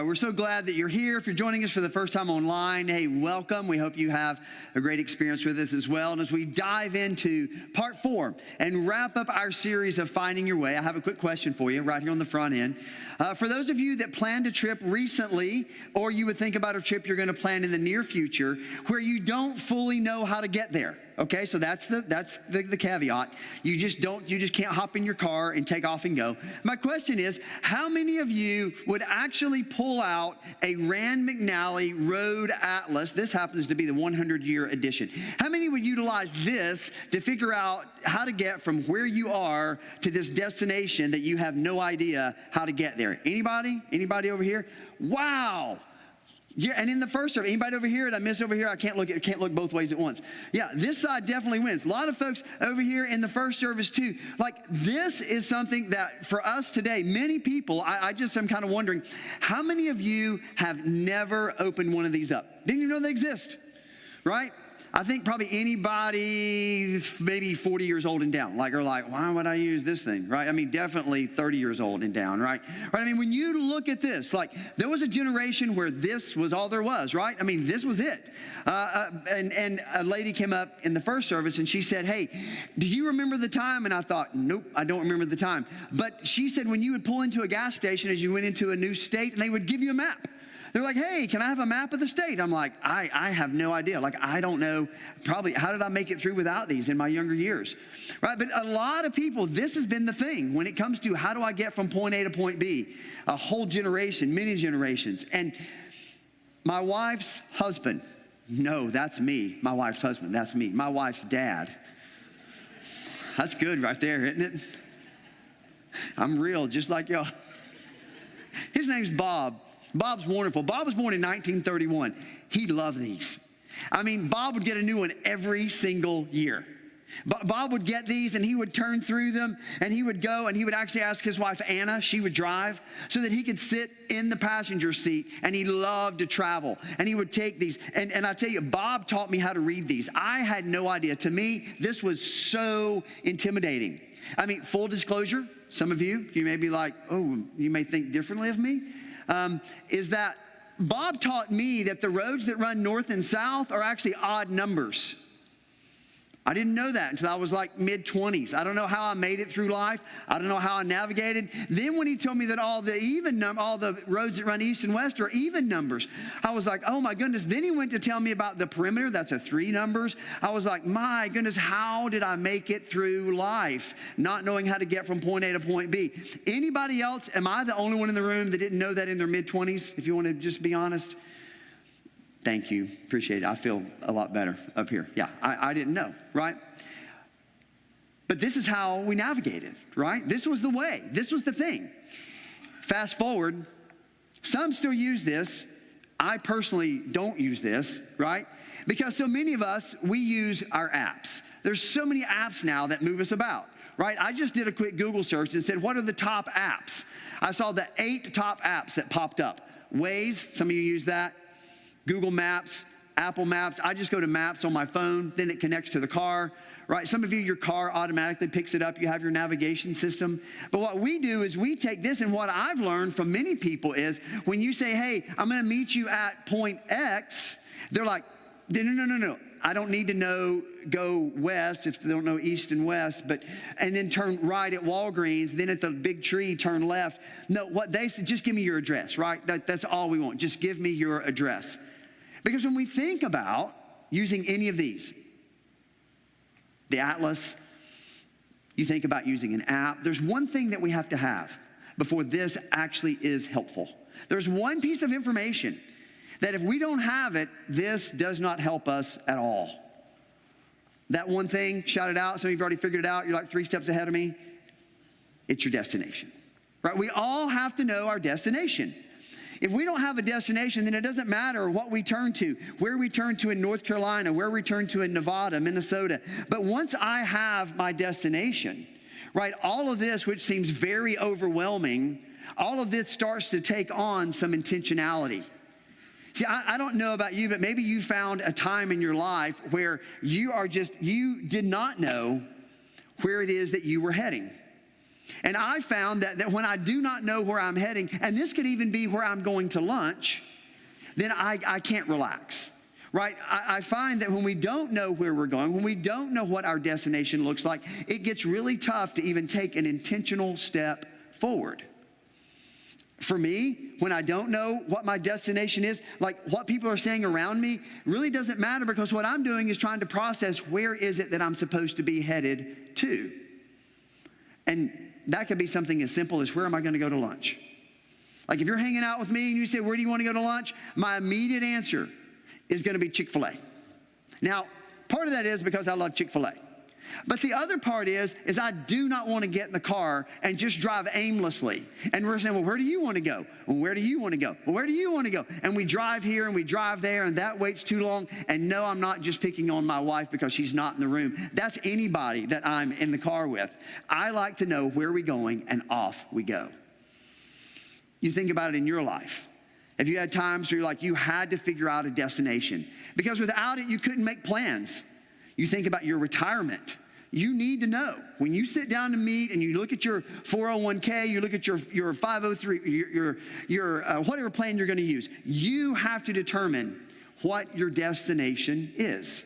We're so glad that you're here. If you're joining us for the first time online, hey, welcome. We hope you have a great experience with us as well. And as we dive into part 4 and wrap up our series of Finding Your Way, I have a quick question for you right here on the front end. For those of you that planned a trip recently, or you would think about a trip you're going to plan in the near future where you don't fully know how to get there. Okay, so that's the caveat. You just can't hop in your car and take off and go. My question is, how many of you would actually pull out a Rand McNally Road Atlas? This happens to be the 100-year edition. How many would utilize this to figure out how to get from where you are to this destination that you have no idea how to get there? Anybody? Anybody over here? Wow. Yeah, and in the first service, anybody over here? Did I miss over here? I can't look both ways at once. Yeah, this side definitely wins. A lot of folks over here in the first service too. Like, this is something that for us today, many people, I'm kind of wondering, how many of you have never opened one of these up? Didn't you know they exist? Right? I think probably anybody maybe 40 years old and down, are like, why would I use this thing, right? I mean, definitely 30 years old and down, right? I mean, when you look at this, there was a generation where this was all there was, right? I mean, this was it. And a lady came up in the first service and she said, hey, do you remember the time? And I thought, nope, I don't remember the time. But she said when you would pull into a gas station as you went into a new state and they would give you a map. They're like, hey, can I have a map of the state? I'm like, I have no idea. I don't know, probably, how did I make it through without these in my younger years, right? But a lot of people, this has been the thing when it comes to how do I get from point A to point B? A whole generation, many generations. And my wife's husband, no, that's me. My wife's husband, that's me. My wife's dad. That's good right there, isn't it? I'm real, just like y'all. His name's Bob. Bob's wonderful. Bob was born in 1931. He loved these. I mean, Bob would get a new one every single year. Bob would get these and he would turn through them and he would go and he would actually ask his wife, Anna, she would drive so that he could sit in the passenger seat, and he loved to travel. And he would take these. And I tell you, Bob taught me how to read these. I had no idea. To me, this was so intimidating. I mean, full disclosure, some of you may be like, oh, you may think differently of me. Is that Bob taught me that the roads that run north and south are actually odd numbers. I didn't know that until I was like mid-20s. I don't know how I made it through life. I don't know how I navigated. Then when he told me that all the roads that run east and west are even numbers, I was like, oh my goodness. Then he went to tell me about the perimeter. That's a 3 numbers. I was like, my goodness, how did I make it through life not knowing how to get from point A to point B? Anybody else? Am I the only one in the room that didn't know that in their mid-20s? If you want to just be honest. Thank you. Appreciate it. I feel a lot better up here. Yeah, I didn't know, right? But this is how we navigated, right? This was the way. This was the thing. Fast forward, some still use this. I personally don't use this, right? Because so many of us, we use our apps. There's so many apps now that move us about, right? I just did a quick Google search and said, what are the top apps? I saw the 8 top apps that popped up. Waze, some of you use that. Google Maps, Apple Maps. I just go to Maps on my phone, then it connects to the car, right? Some of you, your car automatically picks it up. You have your navigation system. But what we do is we take this, and what I've learned from many people is when you say, hey, I'm going to meet you at point X, they're like, no. I don't need to go west if they don't know east and west, and then turn right at Walgreens, then at the big tree, turn left. No, what they said, just give me your address, right? That's all we want. Just give me your address. Because when we think about using any of these, the atlas, you think about using an app, there's one thing that we have to have before this actually is helpful. There's one piece of information that if we don't have it, this does not help us at all. That one thing, shout it out. Some of you have already figured it out. You're like 3 steps ahead of me. It's your destination, right? We all have to know our destination. If we don't have a destination, then it doesn't matter what we turn to, where we turn to in North Carolina, where we turn to in Nevada, Minnesota. But once I have my destination, right, all of this, which seems very overwhelming, all of this starts to take on some intentionality. See, I don't know about you, but maybe you found a time in your life where you did not know where it is that you were heading. And I found that when I do not know where I'm heading, and this could even be where I'm going to lunch, then I can't relax, right? I find that when we don't know where we're going, when we don't know what our destination looks like, it gets really tough to even take an intentional step forward. For me, when I don't know what my destination is, like what people are saying around me really doesn't matter, because what I'm doing is trying to process where is it that I'm supposed to be headed to. And that could be something as simple as, where am I going to go to lunch? Like if you're hanging out with me and you say, where do you want to go to lunch? My immediate answer is going to be Chick-fil-A. Now, part of that is because I love Chick-fil-A. But the other part is I do not want to get in the car and just drive aimlessly. And we're saying, well, where do you want to go? Well, where do you want to go? Well, where do you want to go? And we drive here and we drive there, and that waits too long. And no, I'm not just picking on my wife because she's not in the room. That's anybody that I'm in the car with. I like to know where we're going, and off we go. You think about it in your life. If you had times where you had to figure out a destination, because without it, you couldn't make plans. You think about your retirement. You need to know. When you sit down to meet and you look at your 401k, you look at your 503, your whatever plan you're going to use, you have to determine what your destination is.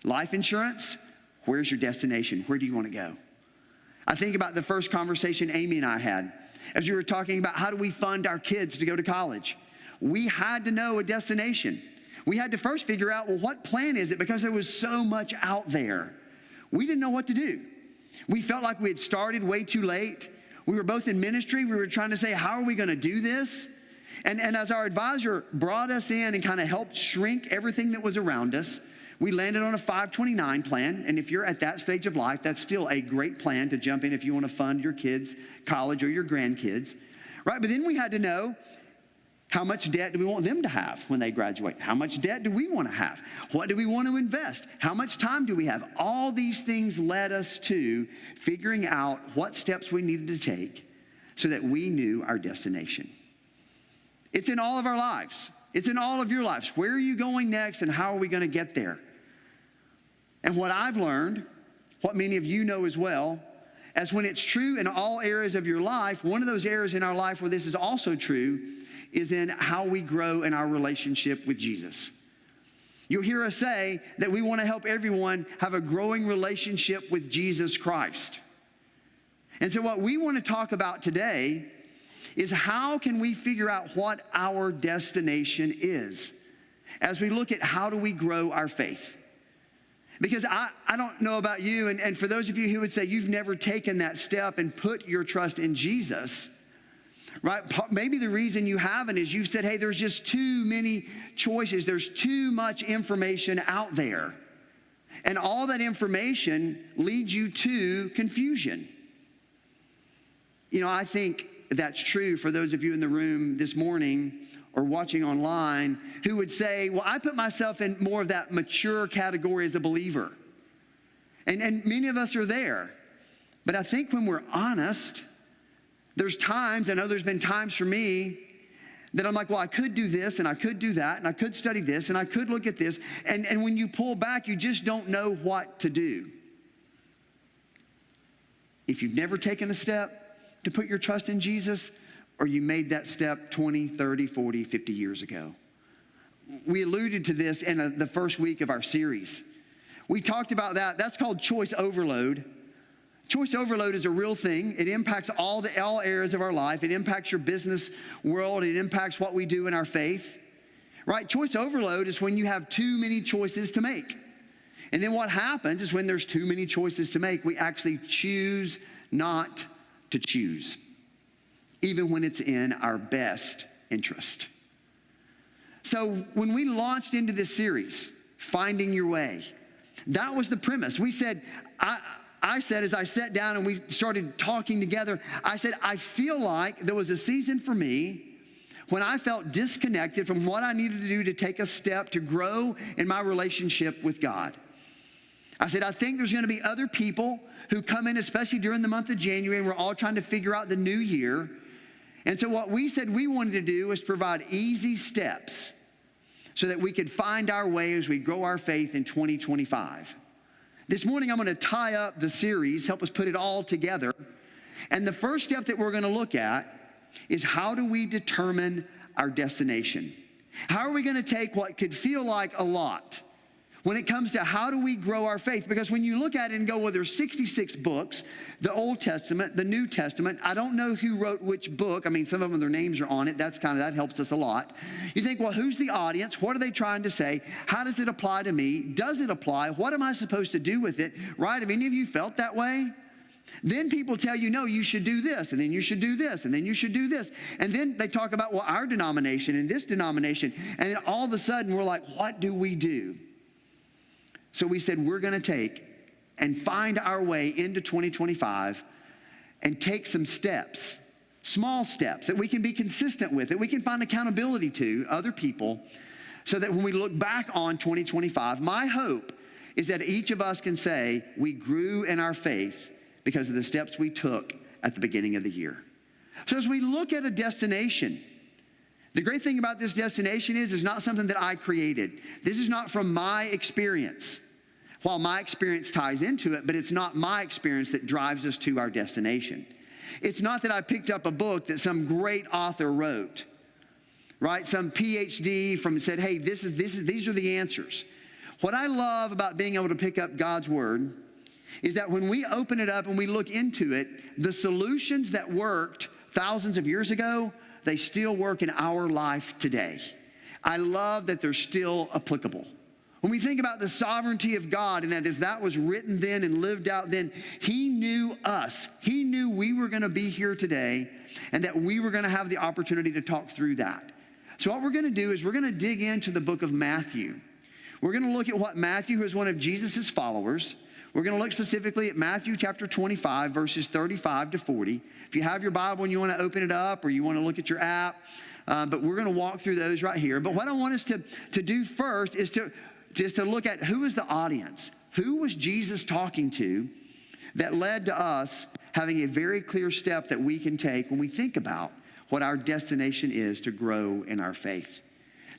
Life insurance, where's your destination? Where do you want to go? I think about the first conversation Amy and I had as we were talking about how do we fund our kids to go to college. We had to know a destination. We had to first figure out, well, what plan is it? Because there was so much out there. We didn't know what to do. We felt like we had started way too late. We were both in ministry. We were trying to say, how are we going to do this? And as our advisor brought us in and kind of helped shrink everything that was around us, we landed on a 529 plan. And if you're at that stage of life, that's still a great plan to jump in if you want to fund your kids' college or your grandkids, right? But then we had to know, how much debt do we want them to have when they graduate? How much debt do we want to have? What do we want to invest? How much time do we have? All these things led us to figuring out what steps we needed to take so that we knew our destination. It's in all of our lives. It's in all of your lives. Where are you going next, and how are we going to get there? And what I've learned, what many of you know as well, as when it's true in all areas of your life, one of those areas in our life where this is also true is in how we grow in our relationship with Jesus. You'll hear us say that we want to help everyone have a growing relationship with Jesus Christ. And so what we want to talk about today is, how can we figure out what our destination is as we look at how do we grow our faith? Because I don't know about you, and for those of you who would say you've never taken that step and put your trust in Jesus, right? Maybe the reason you haven't is you've said, hey, there's just too many choices. There's too much information out there. And all that information leads you to confusion. You know, I think that's true for those of you in the room this morning or watching online who would say, well, I put myself in more of that mature category as a believer. And many of us are there. But I think when we're honest, there's times, I know there's been times for me that I'm like, well, I could do this and I could do that and I could study this and I could look at this. And when you pull back, you just don't know what to do. If you've never taken a step to put your trust in Jesus, or you made that step 20, 30, 40, 50 years ago. We alluded to this in the first week of our series. We talked about that. That's called choice overload. Choice overload is a real thing. It impacts all areas of our life. It impacts your business world. It impacts what we do in our faith, right? Choice overload is when you have too many choices to make. And then what happens is when there's too many choices to make, we actually choose not to choose, even when it's in our best interest. So when we launched into this series, Finding Your Way, that was the premise. We said, I said, as I sat down and we started talking together, I said, I feel like there was a season for me when I felt disconnected from what I needed to do to take a step to grow in my relationship with God. I said, I think there's going to be other people who come in, especially during the month of January, and we're all trying to figure out the new year. And so what we said we wanted to do was provide easy steps so that we could find our way as we grow our faith in 2025. This morning, I'm going to tie up the series, help us put it all together. And the first step that we're going to look at is, how do we determine our destination? How are we going to take what could feel like a lot when it comes to how do we grow our faith? Because when you look at it and go, well, there's 66 books, the Old Testament, the New Testament. I don't know who wrote which book. I mean, some of them, their names are on it. That helps us a lot. You think, well, who's the audience? What are they trying to say? How does it apply to me? Does it apply? What am I supposed to do with it? Right? Have any of you felt that way? Then people tell you, no, you should do this, and then you should do this, and then you should do this. And then they talk about, well, our denomination and this denomination. And then all of a sudden we're like, what do we do? So we said, we're going to take and find our way into 2025 and take some steps, small steps that we can be consistent with, that we can find accountability to other people, so that when we look back on 2025, my hope is that each of us can say we grew in our faith because of the steps we took at the beginning of the year. So as we look at a destination, the great thing about this destination is it's not something that I created. This is not from my experience. While my experience ties into it, but it's not my experience that drives us to our destination. It's not that I picked up a book that some great author wrote, right? Some PhD said, hey, these are the answers. What I love about being able to pick up God's word is that when we open it up and we look into it, the solutions that worked thousands of years ago, they still work in our life today. I love that they're still applicable. When we think about the sovereignty of God, and that was written then and lived out then, he knew us. He knew we were going to be here today and that we were going to have the opportunity to talk through that. So what we're going to do is we're going to dig into the book of Matthew. We're going to look at what Matthew, who is one of Jesus' followers, we're going to look specifically at Matthew chapter 25, verses 35 to 40. If you have your Bible and you want to open it up, or you want to look at your app, but we're going to walk through those right here. But what I want us to do first is to look at who is the audience. Who was Jesus talking to that led to us having a very clear step that we can take when we think about what our destination is to grow in our faith.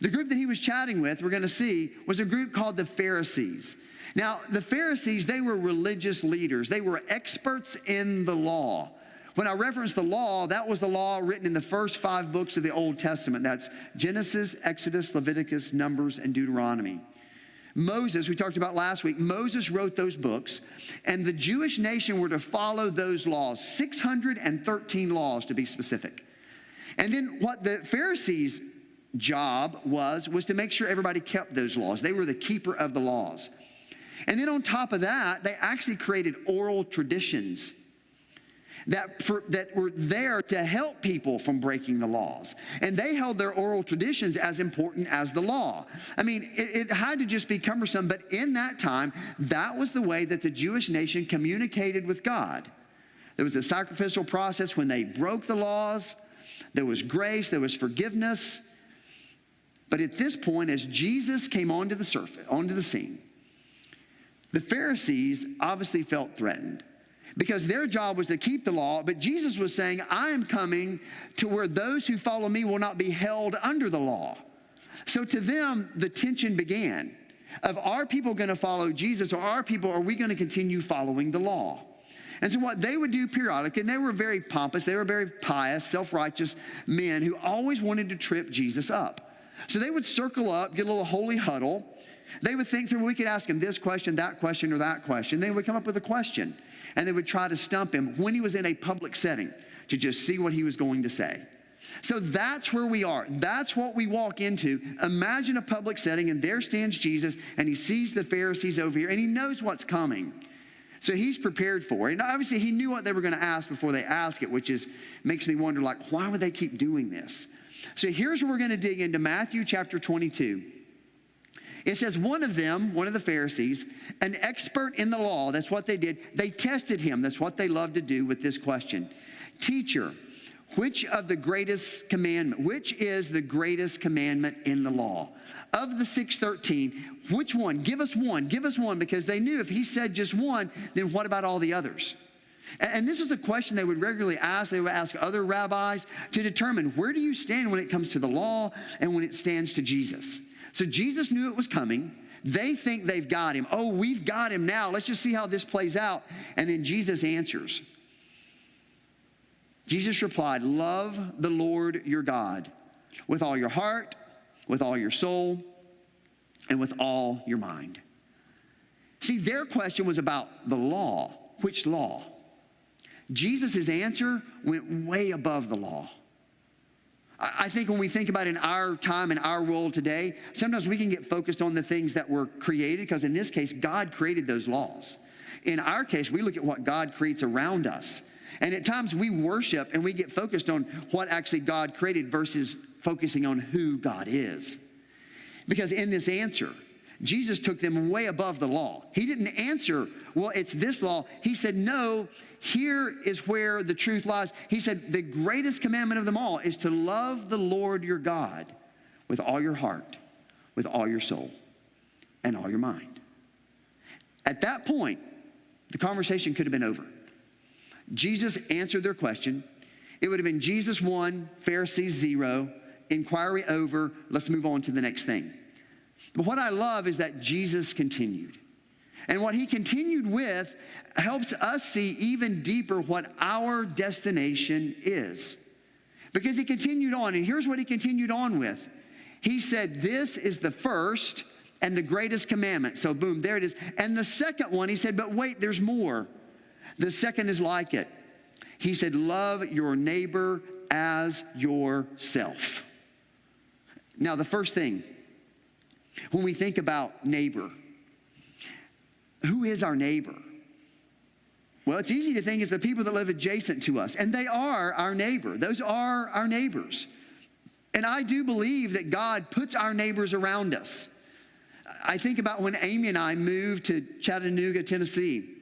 The group that he was chatting with, we're going to see, was a group called the Pharisees. Now, the Pharisees, they were religious leaders. They were experts in the law. When I reference the law, that was the law written in the first 5 books of the Old Testament. That's Genesis, Exodus, Leviticus, Numbers, and Deuteronomy. Moses, we talked about last week, Moses wrote those books, and the Jewish nation were to follow those laws, 613 laws to be specific. And then what the Pharisees' job was to make sure everybody kept those laws. They were the keeper of the laws. And then on top of that, they actually created oral traditions that were there to help people from breaking the laws. And they held their oral traditions as important as the law. I mean, it had to just be cumbersome, but in that time, that was the way that the Jewish nation communicated with God. There was a sacrificial process when they broke the laws. There was grace, there was forgiveness. But at this point, as Jesus came onto the scene, the Pharisees obviously felt threatened, because their job was to keep the law, but Jesus was saying, I am coming to where those who follow me will not be held under the law. So to them, the tension began of, are people going to follow Jesus, or are we going to continue following the law? And so what they would do periodically, and they were very pompous, they were very pious, self-righteous men who always wanted to trip Jesus up. So they would circle up, get a little holy huddle. They would think through, we could ask him this question, or that question. They would come up with a question, and they would try to stump him when he was in a public setting to just see what he was going to say. So that's where we are. That's what we walk into. Imagine a public setting, and there stands Jesus, and he sees the Pharisees over here, and he knows what's coming. So he's prepared for it. And obviously he knew what they were going to ask before they ask it, which makes me wonder, why would they keep doing this? So here's where we're going to dig into Matthew chapter 22. It says, one of the Pharisees, an expert in the law, that's what they did. They tested him. That's what they loved to do with this question. Teacher, which is the greatest commandment in the law? Of the 613, which one? Give us one, because they knew if he said just one, then what about all the others? And this is a question they would regularly ask. They would ask other rabbis to determine, where do you stand when it comes to the law and when it stands to Jesus? So Jesus knew it was coming. They think they've got him. Oh, we've got him now. Let's just see how this plays out. And then Jesus answers. Jesus replied, love the Lord your God with all your heart, with all your soul, and with all your mind. See, their question was about the law. Which law? Jesus' answer went way above the law. I think when we think about in our time, in our world today, sometimes we can get focused on the things that were created, because in this case, God created those laws. In our case, we look at what God creates around us. And at times we worship and we get focused on what actually God created versus focusing on who God is. Because in this answer, Jesus took them way above the law. He didn't answer, well, it's this law. He said, no, here is where the truth lies. He said, the greatest commandment of them all is to love the Lord your God with all your heart, with all your soul, and all your mind. At that point, the conversation could have been over. Jesus answered their question. It would have been Jesus 1, Pharisees 0, inquiry over, let's move on to the next thing. But what I love is that Jesus continued. And what he continued with helps us see even deeper what our destination is. Because he continued on, and here's what he continued on with. He said, this is the first and the greatest commandment. So boom, there it is. And the second one, he said, but wait, there's more. The second is like it. He said, love your neighbor as yourself. Now, the first thing, when we think about neighbor, who is our neighbor? Well, it's easy to think it's the people that live adjacent to us, and they are our neighbor. Those are our neighbors. And I do believe that God puts our neighbors around us. I think about when Amy and I moved to Chattanooga, Tennessee.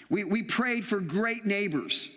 We prayed for great neighbors.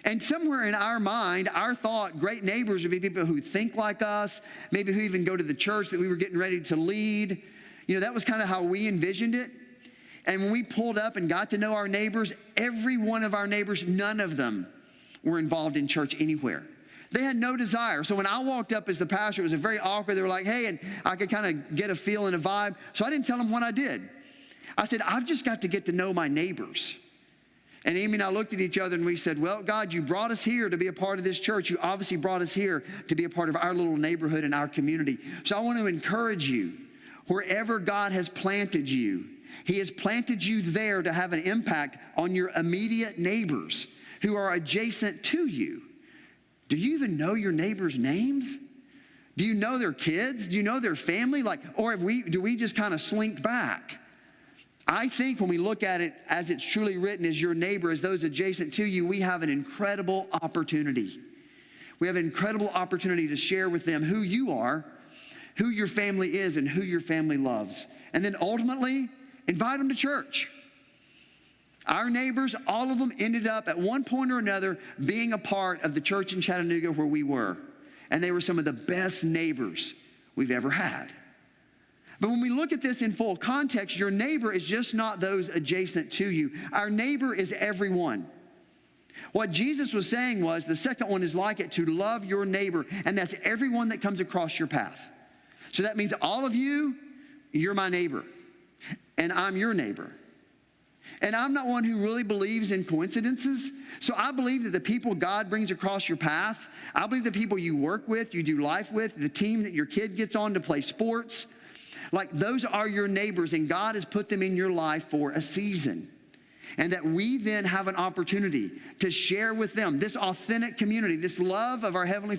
And somewhere in our mind, our thought, great neighbors would be people who think like us, maybe who even go to the church that we were getting ready to lead. You know, that was kind of how we envisioned it. And when we pulled up and got to know our neighbors, every one of our neighbors, none of them were involved in church anywhere. They had no desire. So when I walked up as the pastor, it was very awkward. They were like, hey, and I could kind of get a feel and a vibe. So I didn't tell them what I did. I said, I've just got to get to know my neighbors. And Amy and I looked at each other and we said, well, God, you brought us here to be a part of this church. You obviously brought us here to be a part of our little neighborhood and our community. So I want to encourage you, wherever God has planted you, he has planted you there to have an impact on your immediate neighbors who are adjacent to you. Do you even know your neighbors' names? Do you know their kids? Do you know their family? Or do we just kind of slink back? I think when we look at it as it's truly written as your neighbor, as those adjacent to you, we have an incredible opportunity. We have an incredible opportunity to share with them who you are, who your family is, and who your family loves. And then ultimately, invite them to church. Our neighbors, all of them ended up at one point or another being a part of the church in Chattanooga where we were. And they were some of the best neighbors we've ever had. But when we look at this in full context, your neighbor is just not those adjacent to you. Our neighbor is everyone. What Jesus was saying was, the second one is like it, to love your neighbor, and that's everyone that comes across your path. So that means all of you, you're my neighbor, and I'm your neighbor. And I'm not one who really believes in coincidences. So I believe that the people God brings across your path, I believe the people you work with, you do life with, the team that your kid gets on to play sports, like those are your neighbors, and God has put them in your life for a season. And that we then have an opportunity to share with them this authentic community, this love of our Heavenly